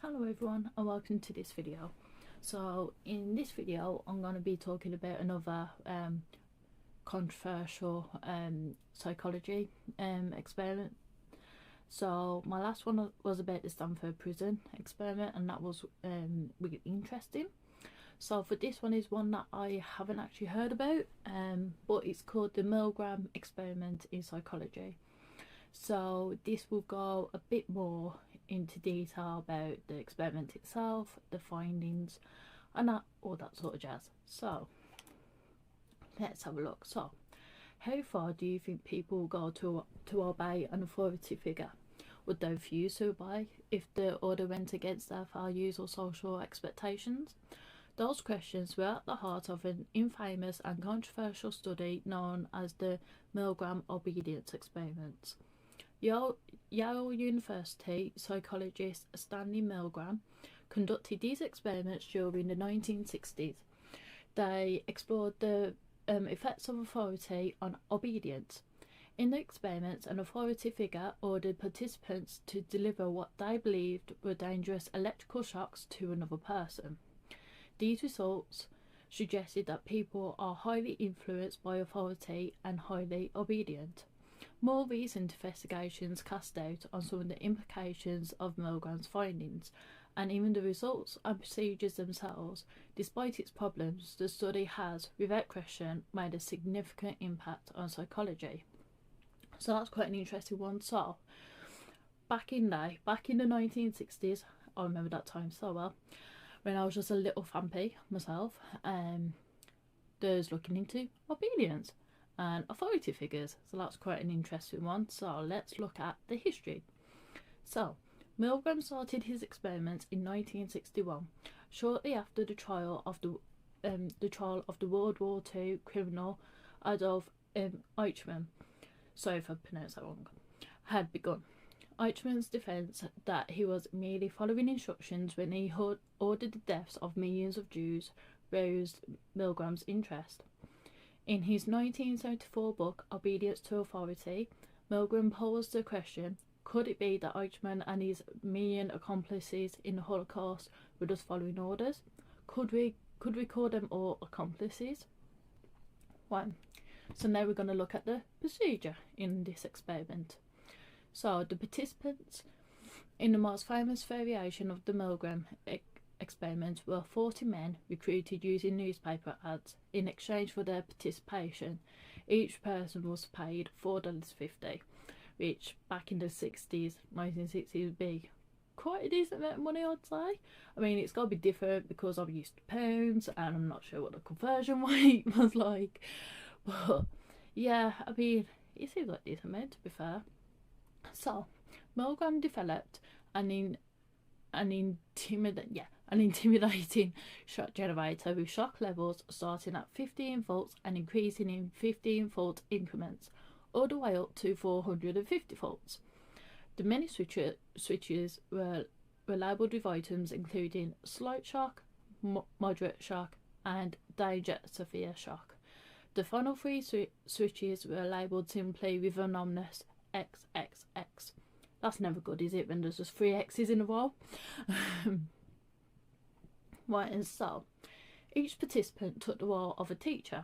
Hello everyone and welcome to this video. So in this video I'm going to be talking about another controversial psychology experiment. So my last one was about the Stanford prison experiment, and that was really interesting. So for this one is one that I haven't actually heard about, but it's called the Milgram experiment in psychology. So this will go a bit more into detail about the experiment itself, the findings, and all that sort of jazz. So let's have a look. So how far do you think people will go to obey an authority figure? Would they refuse to obey if the order went against their values or social expectations? Those questions were at the heart of an infamous and controversial study known as the Milgram Obedience Experiment. Yale University psychologist Stanley Milgram conducted these experiments during the 1960s. They explored the effects of authority on obedience. In the experiments, an authority figure ordered participants to deliver what they believed were dangerous electrical shocks to another person. These results suggested that people are highly influenced by authority and highly obedient. More recent investigations cast doubt on some of the implications of Milgram's findings, and even the results and procedures themselves. Despite its problems, the study has, without question, made a significant impact on psychology. So that's quite an interesting one. So, back in the 1960s, I remember that time so well, when I was just a little vampy myself, there's looking into obedience and authority figures. So that's quite an interesting one. So let's look at the history. So Milgram started his experiments in 1961, shortly after the trial of the World War II criminal Adolf Eichmann, sorry if I pronounced that wrong, had begun. Eichmann's defence that he was merely following instructions when he ordered the deaths of millions of Jews roused Milgram's interest. In his 1974 book, Obedience to Authority, Milgram posed the question, could it be that Eichmann and his million accomplices in the Holocaust were just following orders? Could we call them all accomplices? One. So now we're going to look at the procedure in this experiment. So the participants in the most famous variation of the Milgram experiment were 40 men recruited using newspaper ads. In exchange for their participation, each person was paid $4.50, which back in the 1960s would be quite a decent amount of money, I'd say. I mean, it's got to be different because I'm used to pounds and I'm not sure what the conversion rate was like, but yeah, I mean, it seems like a decent amount, to be fair. So Milgram developed an intimidating shock generator with shock levels starting at 15 volts and increasing in 15-volt increments all the way up to 450 volts. The many switches were labelled with items including slight shock, moderate shock and danger severe shock. The final three switches were labelled simply with an ominous XXX. That's never good, is it, when there's just 3 X's in a row? Right, and so each participant took the role of a teacher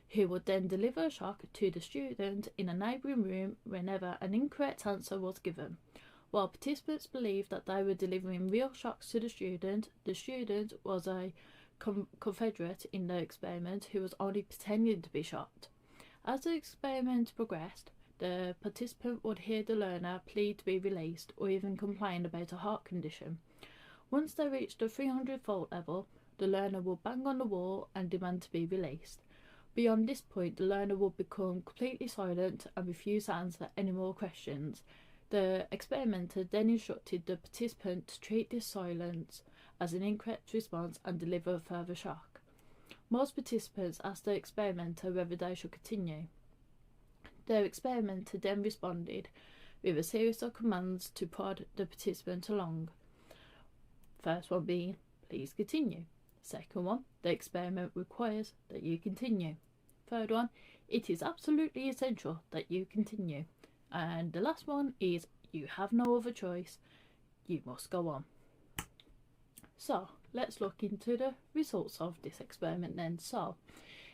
who would then deliver a shock to the student in a neighbouring room whenever an incorrect answer was given. While participants believed that they were delivering real shocks to the student was a confederate in the experiment who was only pretending to be shocked. As the experiment progressed, the participant would hear the learner plead to be released or even complain about a heart condition. Once they reached the 300-volt level, the learner would bang on the wall and demand to be released. Beyond this point, the learner would become completely silent and refuse to answer any more questions. The experimenter then instructed the participant to treat this silence as an incorrect response and deliver a further shock. Most participants asked the experimenter whether they should continue. The experimenter then responded with a series of commands to prod the participant along. First one being, please continue. Second one, the experiment requires that you continue. Third one, it is absolutely essential that you continue. And the last one is, you have no other choice, you must go on. So let's look into the results of this experiment then. So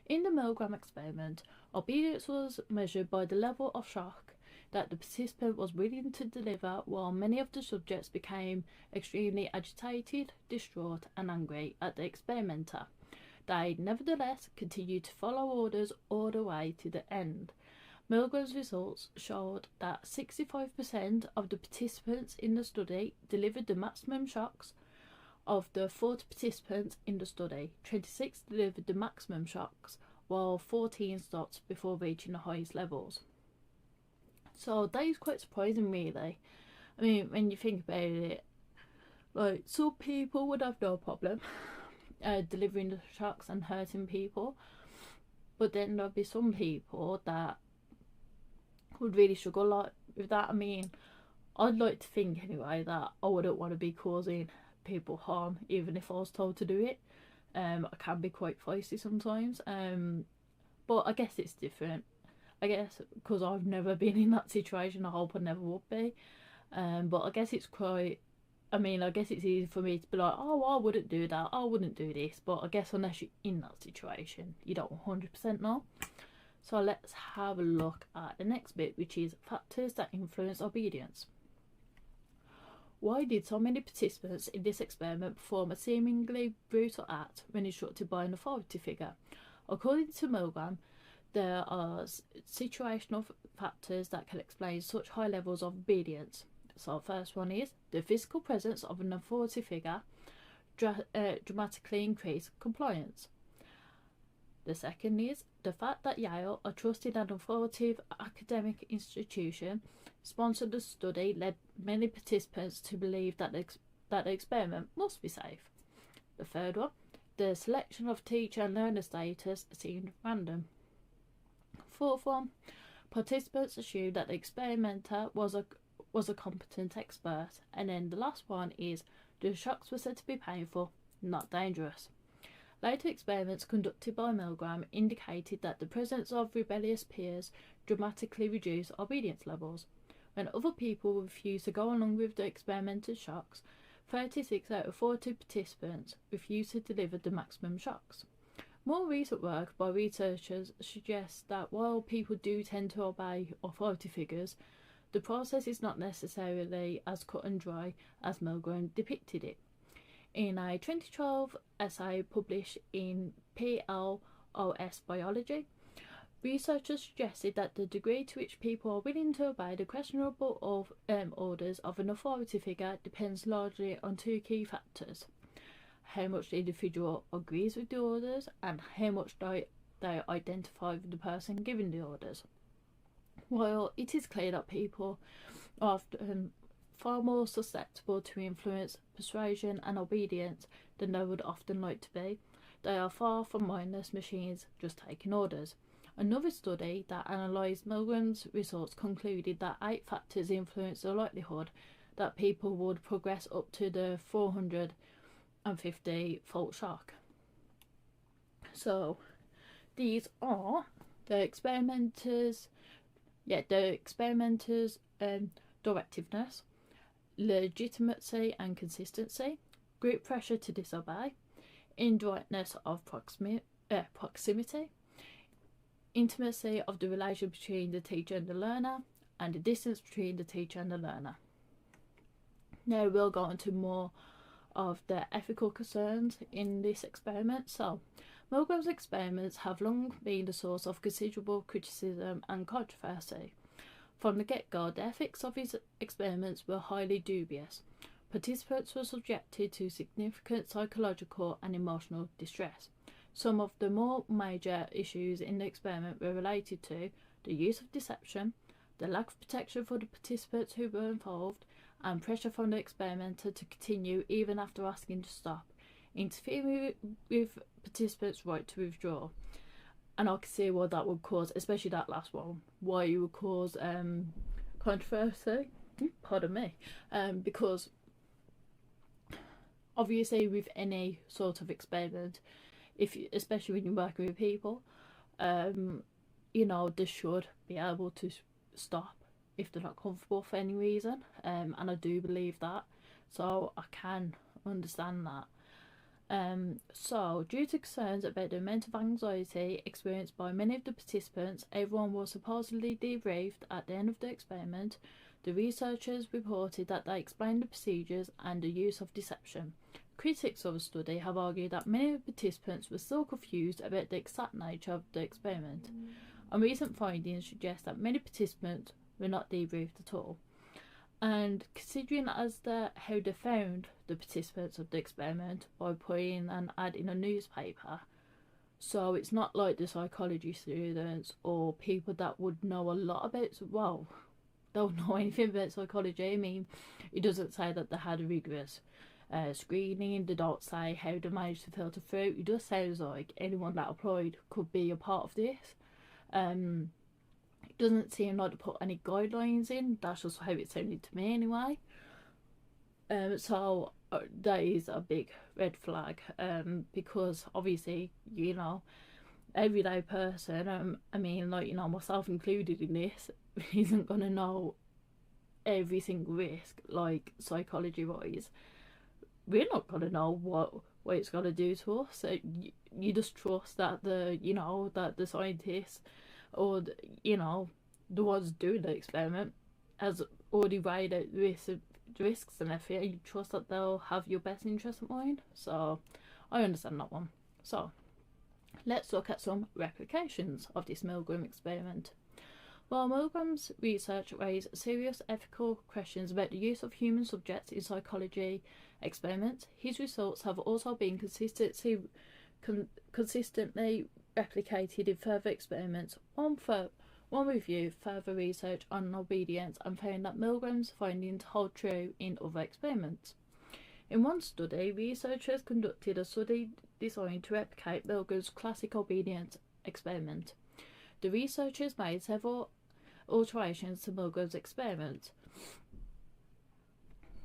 in the Milgram experiment, obedience was measured by the level of shock that the participant was willing to deliver, while many of the subjects became extremely agitated, distraught and angry at the experimenter. They nevertheless continued to follow orders all the way to the end. Milgram's results showed that 65% of the participants in the study delivered the maximum shocks. Of the 40 participants in the study, 26 delivered the maximum shocks, while 14 stopped before reaching the highest levels. So that is quite surprising, really. I mean, when you think about it, like, some people would have no problem delivering the shocks and hurting people, but then there'll be some people that would really struggle like with that. I mean, I'd like to think anyway that I wouldn't want to be causing people harm even if I was told to do it. I can be quite feisty sometimes, but I guess it's different. I guess because I've never been in that situation, I hope I never would be. But I guess it's quite, I mean, I guess it's easy for me to be like, oh, I wouldn't do that, I wouldn't do this. But I guess unless you're in that situation, you don't 100% know. So let's have a look at the next bit, which is factors that influence obedience. Why did so many participants in this experiment perform a seemingly brutal act when instructed by an authority figure? According to Milgram, there are situational factors that can explain such high levels of obedience. So the first one is the physical presence of an authority figure dramatically increase compliance. The second is the fact that Yale, a trusted and authoritative academic institution, sponsored the study led many participants to believe that the experiment must be safe. The third one, the selection of teacher and learner status seemed random. Fourth one, participants assumed that the experimenter was a competent expert. And then the last one is the shocks were said to be painful, not dangerous. Later experiments conducted by Milgram indicated that the presence of rebellious peers dramatically reduced obedience levels. When other people refused to go along with the experimenter's shocks, 36 out of 40 participants refused to deliver the maximum shocks. More recent work by researchers suggests that while people do tend to obey authority figures, the process is not necessarily as cut and dry as Milgram depicted it. In a 2012 essay published in PLOS Biology, researchers suggested that the degree to which people are willing to obey the questionable orders of an authority figure depends largely on two key factors: how much the individual agrees with the orders and how much they identify with the person giving the orders. While it is clear that people are often far more susceptible to influence, persuasion and obedience than they would often like to be, they are far from mindless machines just taking orders. Another study that analysed Milgram's results concluded that 8 factors influence the likelihood that people would progress up to the 450-volt shock. So these are the experimenters' directiveness, legitimacy and consistency, group pressure to disobey, indirectness of proximity, intimacy of the relation between the teacher and the learner, and the distance between the teacher and the learner. Now we'll go into more of the ethical concerns in this experiment. So, Milgram's experiments have long been the source of considerable criticism and controversy. From the get-go, the ethics of his experiments were highly dubious. Participants were subjected to significant psychological and emotional distress. Some of the more major issues in the experiment were related to the use of deception, the lack of protection for the participants who were involved, and pressure from the experimenter to continue even after asking to stop, interfering with participants' right to withdraw. And I can see why that would cause, especially that last one, why it would cause controversy. Pardon me. Because obviously with any sort of experiment, especially when you're working with people, they should be able to stop if they're not comfortable for any reason. And I do believe that. So I can understand that. So, due to concerns about the amount of anxiety experienced by many of the participants, everyone was supposedly debriefed at the end of the experiment. The researchers reported that they explained the procedures and the use of deception. Critics of the study have argued that many of the participants were still confused about the exact nature of the experiment, and recent findings suggest that many participants were not debriefed at all. And considering how they found the participants of the experiment by putting an ad in a newspaper, so it's not like the psychology students or people that would know a lot about, well, don't know anything about psychology. I mean, it doesn't say that they had a rigorous screening, they don't say how they managed to filter through. It just sounds like anyone that applied could be a part of this. It doesn't seem like to put any guidelines in. That's just how it sounded to me anyway. So that is a big red flag, because obviously, you know, everyday person, I mean, like, you know, myself included in this, isn't going to know every single risk, like, psychology wise. We're not going to know what it's going to do to us. So you just trust that that the scientists, or the ones doing the experiment, has already weighed out the risks and everything. You trust that they'll have your best interest in mind. So I understand that one. So let's look at some replications of this Milgram experiment. While Milgram's research raised serious ethical questions about the use of human subjects in psychology experiments, his results have also been consistently replicated in further experiments. One reviewed further research on obedience and found that Milgram's findings hold true in other experiments. In one study, researchers conducted a study designed to replicate Milgram's classic obedience experiment. The researchers made several alterations to Milgram's experiment.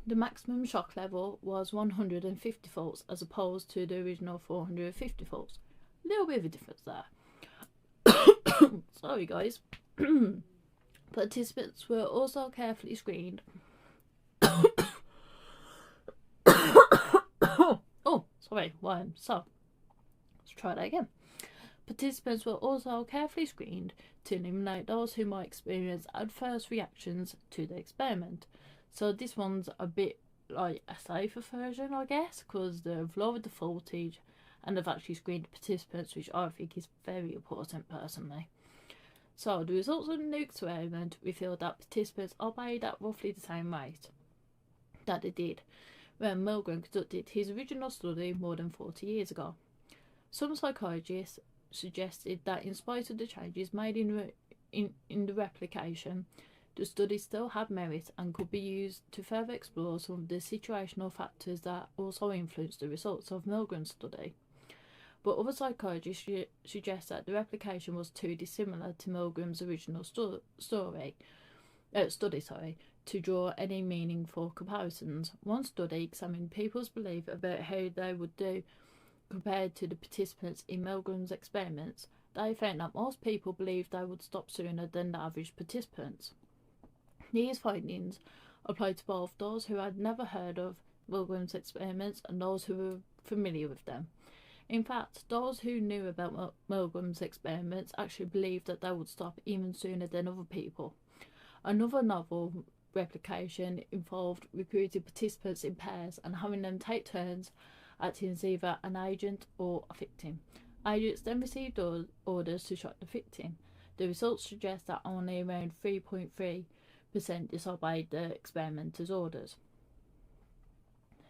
The maximum shock level was 150 volts as opposed to the original 450 volts. A little bit of a difference there. Sorry guys. Participants were also carefully screened. Oh, sorry, so let's try that again. Participants were also carefully screened to eliminate those who might experience adverse reactions to the experiment. So this one's a bit like a safer version, I guess, because they've lowered the voltage and they've actually screened participants, which I think is very important personally. So the results of the new experiment revealed that participants obeyed at roughly the same rate that they did when Milgram conducted his original study more than 40 years ago. Some psychologists suggested that in spite of the changes made in the replication, the study still had merit and could be used to further explore some of the situational factors that also influenced the results of Milgram's study. But other psychologists suggest that the replication was too dissimilar to Milgram's original study to draw any meaningful comparisons. One study examined people's belief about how they would do compared to the participants in Milgram's experiments. They found that most people believed they would stop sooner than the average participants. These findings applied to both those who had never heard of Milgram's experiments and those who were familiar with them. In fact, those who knew about Milgram's experiments actually believed that they would stop even sooner than other people. Another novel replication involved recruiting participants in pairs and having them take turns acting as either an agent or a victim. Agents then received orders to shoot the victim. The results suggest that only around 3.3% disobeyed the experimenter's orders.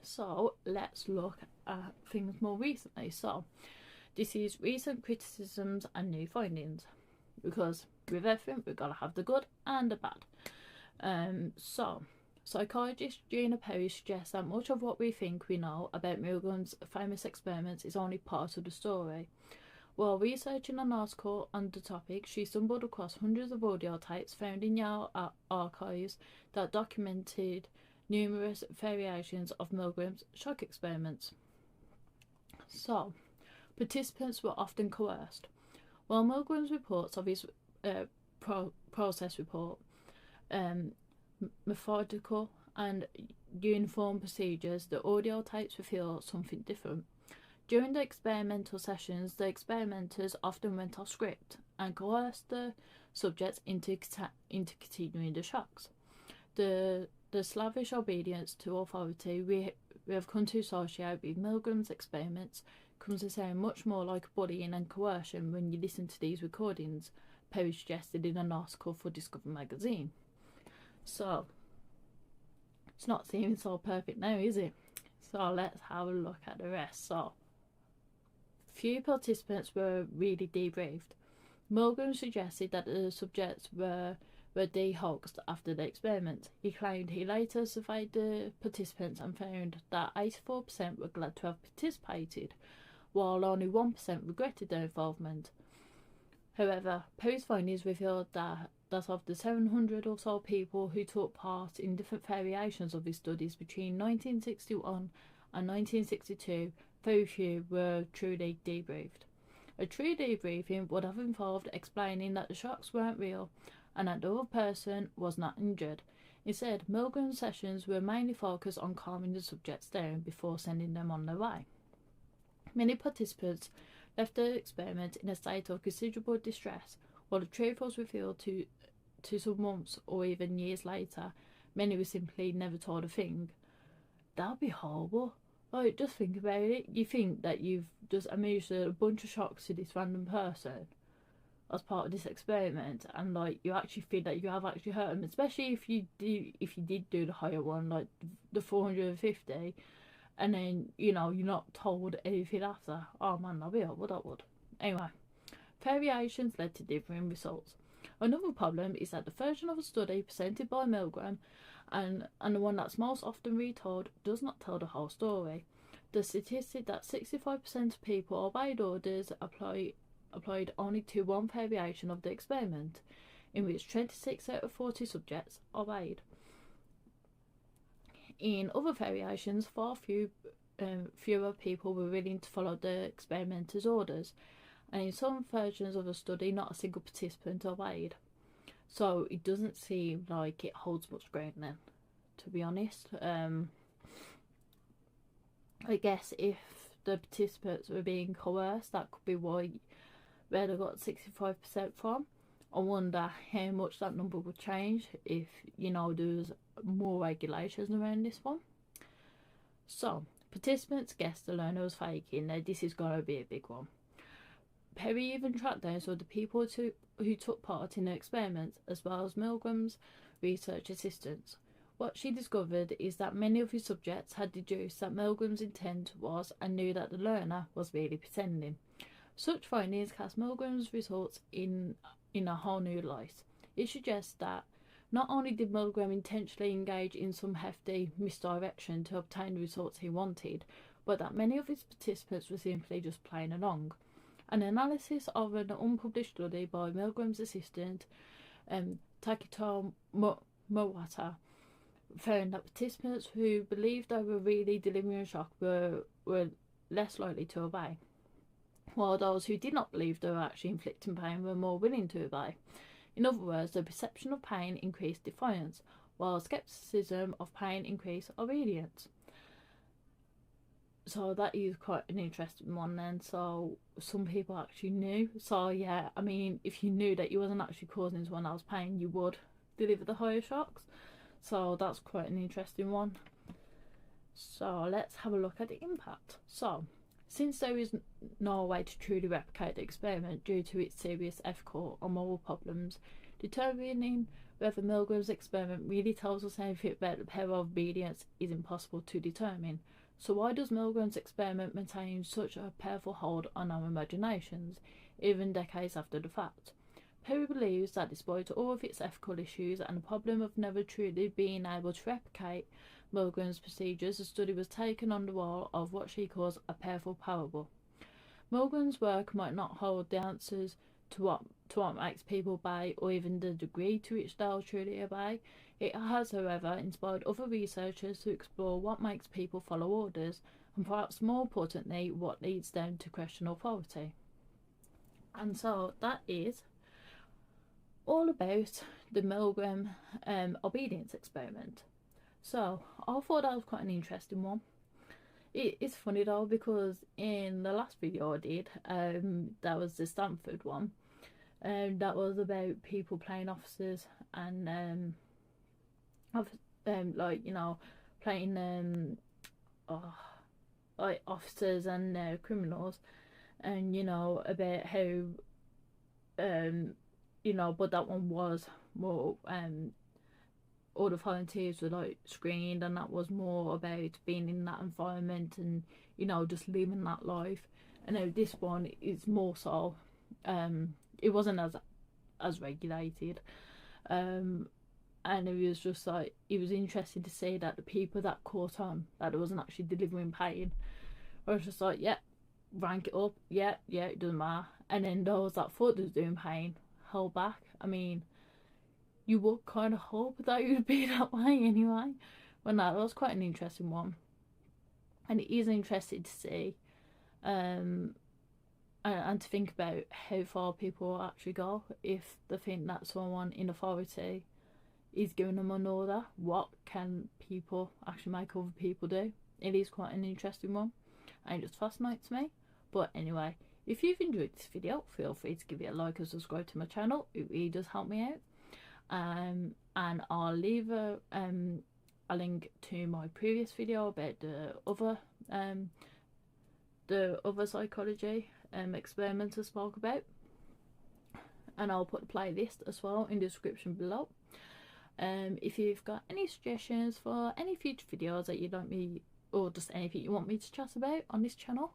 So let's look at things more recently. So this is recent criticisms and new findings, because with everything we've got to have the good and the bad. So psychologist Gina Perry suggests that much of what we think we know about Milgram's famous experiments is only part of the story. While researching an article on the topic, she stumbled across hundreds of audio tapes found in Yale archives that documented numerous variations of Milgram's shock experiments. So, participants were often coerced. While Milgram's reports of his process report, methodical and uniform procedures, the audio tapes reveal something different. During the experimental sessions, the experimenters often went off script and coerced the subjects into continuing the shocks. The slavish obedience to authority we have come to associate with Milgram's experiments comes to sound much more like bullying and coercion when you listen to these recordings, Perry suggested in an article for Discover magazine. So, it's not seeming so perfect now, is it? So let's have a look at the rest. So, few participants were really debriefed. Milgram suggested that the subjects were dehoxed after the experiment. He claimed he later surveyed the participants and found that 84% were glad to have participated, while only 1% regretted their involvement. However, Perry's findings revealed that of the 700 or so people who took part in different variations of his studies between 1961 and 1962, very few were truly debriefed. A true debriefing would have involved explaining that the shocks weren't real and that the other person was not injured. Instead, Milgram's sessions were mainly focused on calming the subjects down before sending them on their way. Many participants left the experiment in a state of considerable distress, while the truth was revealed to some months or even years later. Many were simply never told a thing. That would be horrible. Like, just think about it. You think that you've just administered a bunch of shocks to this random person as part of this experiment, and like you actually feel that you have actually hurt them, especially if you did do the higher one, like the 450, and then you're not told anything after. Oh man, that'd be horrible, that would. Anyway, variations led to differing results. Another problem is that the version of a study presented by Milgram and the one that's most often retold does not tell the whole story. The statistic that 65% of people obeyed orders applied only to one variation of the experiment, in which 26 out of 40 subjects obeyed. In other variations, far fewer people were willing to follow the experimenter's orders, and in some versions of the study, not a single participant obeyed. So it doesn't seem like it holds much ground then, to be honest. I guess if the participants were being coerced, that could be where they got 65% from. I wonder how much that number would change if, there was more regulations around this one. So, participants guessed the learner was faking. Now, this is going to be a big one. Perry even tracked down some of the people who took part in the experiments, as well as Milgram's research assistants. What she discovered is that many of his subjects had deduced that Milgram's intent was and knew that the learner was really pretending. Such findings cast Milgram's results in a whole new light. It suggests that not only did Milgram intentionally engage in some hefty misdirection to obtain the results he wanted, but that many of his participants were simply just playing along. An analysis of an unpublished study by Milgram's assistant, Takito Mowata, found that participants who believed they were really delivering a shock were less likely to obey, while those who did not believe they were actually inflicting pain were more willing to obey. In other words, the perception of pain increased defiance, while skepticism of pain increased obedience. So that is quite an interesting one then. So some people actually knew. So yeah, I mean, if you knew that you wasn't actually causing someone else pain, you would deliver the higher shocks. So that's quite an interesting one. So let's have a look at the impact. So, since there is no way to truly replicate the experiment due to its serious ethical or moral problems, determining whether Milgram's experiment really tells us anything about the power of obedience is impossible to determine. So why does Milgram's experiment maintain such a powerful hold on our imaginations, even decades after the fact? Perry believes that despite all of its ethical issues and the problem of never truly being able to replicate Milgram's procedures, the study was taken on the role of what she calls a powerful parable. Milgram's work might not hold the answers to what makes people obey, or even the degree to which they'll truly obey. It has, however, inspired other researchers to explore what makes people follow orders, and perhaps more importantly, what leads them to question authority. And so that is all about the Milgram Obedience Experiment. So I thought that was quite an interesting one. It's funny though, because in the last video I did, that was the Stanford one, and that was about people playing officers and like, you know, playing oh, like officers and criminals, and you know about how you know, but that one was more all the volunteers were like screened, and that was more about being in that environment and, you know, just living that life. And now this one is more so it wasn't as regulated, and it was just like, it was interesting to see that the people that caught on that it wasn't actually delivering pain, I was just like, yeah, rank it up, yeah, it doesn't matter. And then those that thought they was doing pain held back. I mean, you would kind of hope that it would be that way anyway. But no, that was quite an interesting one, and it is interesting to see, and to think about how far people will actually go if they think that someone in authority is giving them an order. What can people actually make other people do? It is quite an interesting one, and it just fascinates me. But anyway, if you've enjoyed this video, feel free to give it a like and subscribe to my channel. It really does help me out. And I'll leave a link to my previous video about the other psychology experiments I spoke about, and I'll put the playlist as well in the description below. If you've got any suggestions for any future videos that you'd like me, or just anything you want me to chat about on this channel,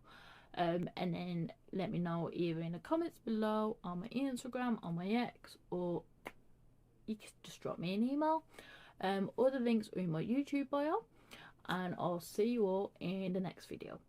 and then let me know either in the comments below, on my Instagram, on my X, or you can just drop me an email. All the links are in my YouTube bio, and I'll see you all in the next video.